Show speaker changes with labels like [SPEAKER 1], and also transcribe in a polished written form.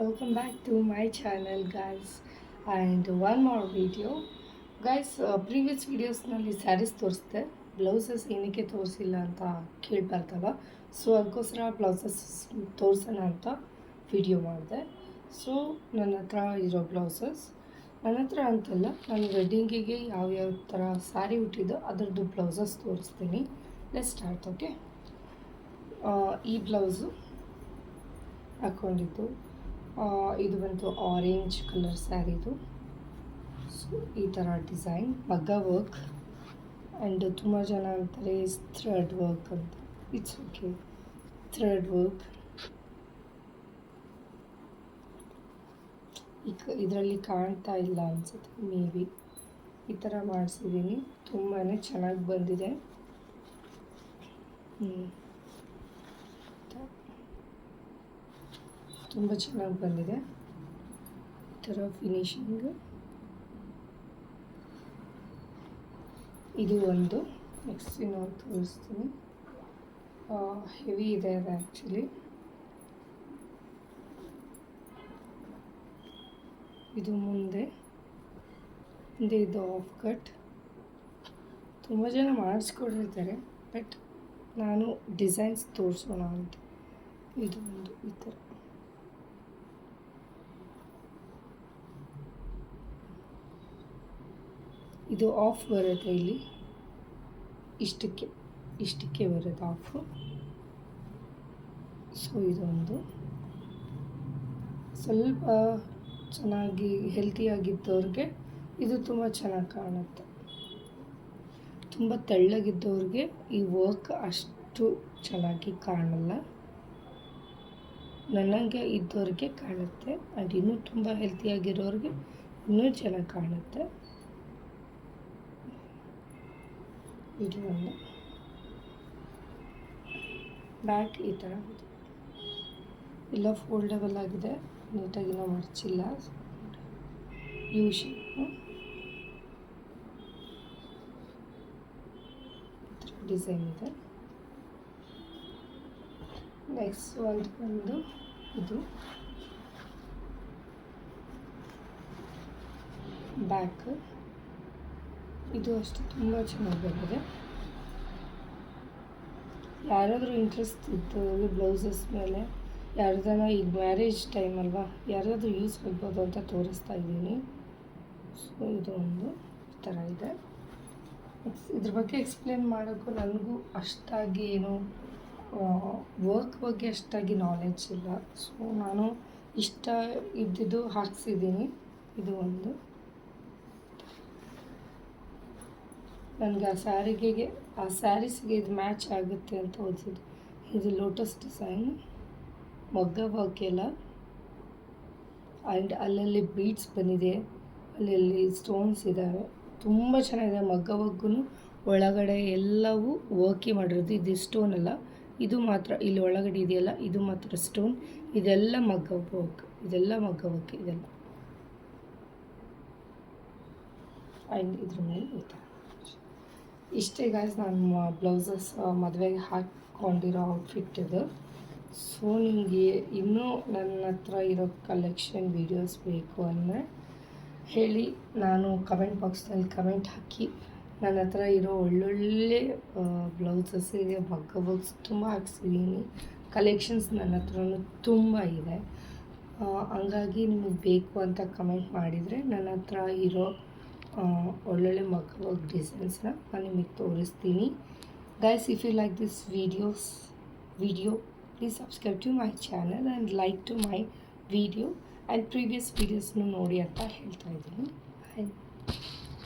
[SPEAKER 1] welcome back to my channel guys, and one more video guys. Previous videosನಲ್ಲಿ saris ತೋರಿಸಿದೆ, blouses ಏನಕ್ಕೆ ತೋರಿಸಿಲ್ಲ ಅಂತ ಕೇಳಬಾರ್ದಲ್ಲ. So ಅದಕ್ಕೋಸ್ಕರ ಬ್ಲೌಸಸ್ ತೋರಿಸೋಣ ಅಂತ ವಿಡಿಯೋ ಮಾಡಿದೆ. ಸೊ ನನ್ನ ಹತ್ರ ಇರೋ ಬ್ಲೌಸಸ್, ನನ್ನ ಹತ್ರ ಅಂತಲ್ಲ, ನಾನು ವೆಡ್ಡಿಂಗಿಗೆ ಯಾವ್ಯಾವ ಥರ ಸ್ಯಾರಿ ಹುಟ್ಟಿದ್ದೋ ಅದರದ್ದು ಬ್ಲೌಸಸ್ ತೋರಿಸ್ತೀನಿ. Let's start. ಓಕೆ, ಈ ಬ್ಲೌಸು ಹಾಕ್ಕೊಂಡಿದ್ದು, ಇದು ಬಂತು ಆರೆಂಜ್ ಕಲರ್ ಸ್ಯಾರಿದು. ಸೊ ಈ ಥರ ಡಿಸೈನ್, ಮಗ್ಗ ವರ್ಕ್, ಆ್ಯಂಡ್ ತುಂಬ ಜನ ಅಂತಾರೆ ಥ್ರೆಡ್ ವರ್ಕ್ ಅಂತ. It's okay, thread work. ಇದರಲ್ಲಿ ಕಾಣ್ತಾ ಇಲ್ಲ ಅನಿಸುತ್ತೆ, ಮೇ ಬಿ. ಈ ಥರ ಮಾಡಿಸಿದ್ದೀನಿ, ತುಂಬಾ ಚೆನ್ನಾಗಿ ಬಂದಿದೆ. ತುಂಬ ಚೆನ್ನಾಗಿ ಬಂದಿದೆ ಈ ಥರ ಫಿನಿಶಿಂಗ್. ಇದು ಒಂದು ನೆಕ್ಸ್ಟ್ ಇನ್ನೊಂದು ತೋರಿಸ್ತೀನಿ. ಹೆವಿ ಇದೆ ಅದು ಆ್ಯಕ್ಚುಲಿ. ಇದು ಮುಂದೆ ಇದು ಆಫ್ ಕಟ್. ತುಂಬ ಜನ ಮಾಡಿಸ್ಕೊಡಿರ್ತಾರೆ, ಬಟ್ ನಾನು ಡಿಸೈನ್ಸ್ ತೋರಿಸೋಣ ಅಂತ. ಇದು ಒಂದು ಈ ಥರ ಇದು ಆಫ್ ಬರುತ್ತೆ, ಇಲ್ಲಿ ಇಷ್ಟಕ್ಕೆ ಬರುತ್ತೆ ಆಫು. ಸೊ ಇದೊಂದು ಸ್ವಲ್ಪ ಚೆನ್ನಾಗಿ ಹೆಲ್ತಿಯಾಗಿದ್ದವ್ರಿಗೆ ಇದು ತುಂಬ ಚೆನ್ನಾಗಿ ಕಾಣುತ್ತೆ. ತುಂಬ ತೆಳ್ಳಗಿದ್ದವ್ರಿಗೆ ಈ ವರ್ಕ್ ಅಷ್ಟು ಚೆನ್ನಾಗಿ ಕಾಣಲ್ಲ, ನನಗೆ ಇದ್ದವ್ರಿಗೆ ಕಾಣುತ್ತೆ. ಆ್ಯಂಡ್ ಇನ್ನೂ ತುಂಬ ಹೆಲ್ತಿಯಾಗಿರೋರಿಗೆ ಇನ್ನೂ ಚೆನ್ನಾಗಿ ಕಾಣುತ್ತೆ. ಇದು ಒಂದು ಬ್ಯಾಕ್ ಈ ಥರ ಎಲ್ಲ ಫೋಲ್ಡಬಲ್ ಆಗಿದೆ, ನೀಟಾಗಿ ನಾವು ಮರ್ಚಿಲ್ಲ. ಯು ಶೇಪು ಡಿಸೈನ್ ಇದೆ. ನೆಕ್ಸ್ಟ್ ಒಂದು ಬಂದು ಇದು ಬ್ಯಾಕ್. ಇದು ಅಷ್ಟು ತುಂಬ ಚೆನ್ನಾಗಿ ಬಂದಿದೆ. ಯಾರಾದರೂ ಇಂಟ್ರೆಸ್ಟ್ ಇತ್ತು ಬ್ಲೌಸಸ್ ಮೇಲೆ, ಯಾರ್ದಾನ ಈಗ ಮ್ಯಾರೇಜ್ ಟೈಮ್ ಅಲ್ವಾ, ಯಾರಾದರೂ ಯೂಸ್ ಆಗ್ಬೋದು ಅಂತ ತೋರಿಸ್ತಾ ಇದ್ದೀನಿ. ಸೊ ಇದು ಒಂದು ಈ ಥರ ಇದೆ. ಇದ್ರ ಬಗ್ಗೆ ಎಕ್ಸ್ಪ್ಲೇನ್ ಮಾಡೋಕ್ಕೂ ನನಗೂ ಅಷ್ಟಾಗಿ ಏನು ವರ್ಕ್ ಬಗ್ಗೆ ಅಷ್ಟಾಗಿ ನಾಲೆಡ್ಜ್ ಇಲ್ಲ. ಸೊ ನಾನು ಇಷ್ಟ ಇದ್ದಿದ್ದು ಹಾಕ್ಸಿದ್ದೀನಿ. ಇದು ಒಂದು ನನಗೆ ಆ ಸ್ಯಾರೀಸ್ಗೆ ಇದು ಮ್ಯಾಚ್ ಆಗುತ್ತೆ ಅಂತ ಓದಿದ್ದು. ಇದು ಲೋಟಸ್ ಡಿಸೈನ್, ಮಗ್ಗ ವರ್ಕ್ ಎಲ್ಲ, ಆ್ಯಂಡ್ ಅಲ್ಲಲ್ಲಿ ಬೀಡ್ಸ್ ಬಂದಿದೆ, ಅಲ್ಲಲ್ಲಿ ಸ್ಟೋನ್ಸ್ ಇದ್ದಾವೆ. ತುಂಬ ಚೆನ್ನಾಗಿದೆ. ಮಗ್ಗ ವರ್ಕ್ಗೂ ಒಳಗಡೆ ಎಲ್ಲವೂ ವರ್ಕಿ ಮಾಡಿರೋದು. ಇದು ಸ್ಟೋನ್ ಅಲ್ಲ, ಇದು ಮಾತ್ರ ಇಲ್ಲಿ ಒಳಗಡೆ ಇದೆಯಲ್ಲ, ಇದು ಮಾತ್ರ ಸ್ಟೋನ್. ಇದೆಲ್ಲ ಮಗ್ಗ ವರ್ಕ್, ಇದೆಲ್ಲ ಮಗ್ಗ ವರ್ಕ್ ಇದೆಲ್ಲ. ಆ್ಯಂಡ್ ಇದ್ರ ಮೇಲೆ ಈ ಥರ ಇಷ್ಟೇ ಗಾಯ್ಸ್ ನಾನು ಬ್ಲೌಸಸ್ ಮದುವೆಗೆ ಹಾಕ್ಕೊಂಡಿರೋ ಔಟ್ಫಿಟ್ ಇದು. ಸೊ ನಿಮಗೆ ಇನ್ನೂ ನನ್ನ ಹತ್ರ ಇರೋ ಕಲೆಕ್ಷನ್ ವೀಡಿಯೋಸ್ ಬೇಕು ಅಂದರೆ ಹೇಳಿ, ನಾನು ಕಮೆಂಟ್ ಬಾಕ್ಸ್ನಲ್ಲಿ ಕಮೆಂಟ್ ಹಾಕಿ. ನನ್ನ ಹತ್ರ ಇರೋ ಒಳ್ಳೊಳ್ಳೆ ಬ್ಲೌಸಸ್ಸಿಗೆ ಮಗ್ಗ ವರ್ಕ್ಸ್ ತುಂಬ ಹಾಕ್ಸಿದ್ದೀನಿ. ಕಲೆಕ್ಷನ್ಸ್ ನನ್ನ ಹತ್ರನೂ ತುಂಬ ಇದೆ. ಹಂಗಾಗಿ ನಿಮಗೆ ಬೇಕು ಅಂತ ಕಮೆಂಟ್ ಮಾಡಿದರೆ ನನ್ನ ಹತ್ರ ಇರೋ ಒಳ್ಳೊಳ್ಳೆ ಮಗ್ಗ ವರ್ಕ್ ಡಿಸೈನ್ಸ್ನ ನಾನು ನಿಮಗೆ ತೋರಿಸ್ತೀನಿ. Guys, if you like this video please subscribe to my channel and like to my video and previous ವೀಡಿಯೋಸ್ನು ನೋಡಿ ಅಂತ ಹೇಳ್ತಾ ಇದ್ದೀನಿ.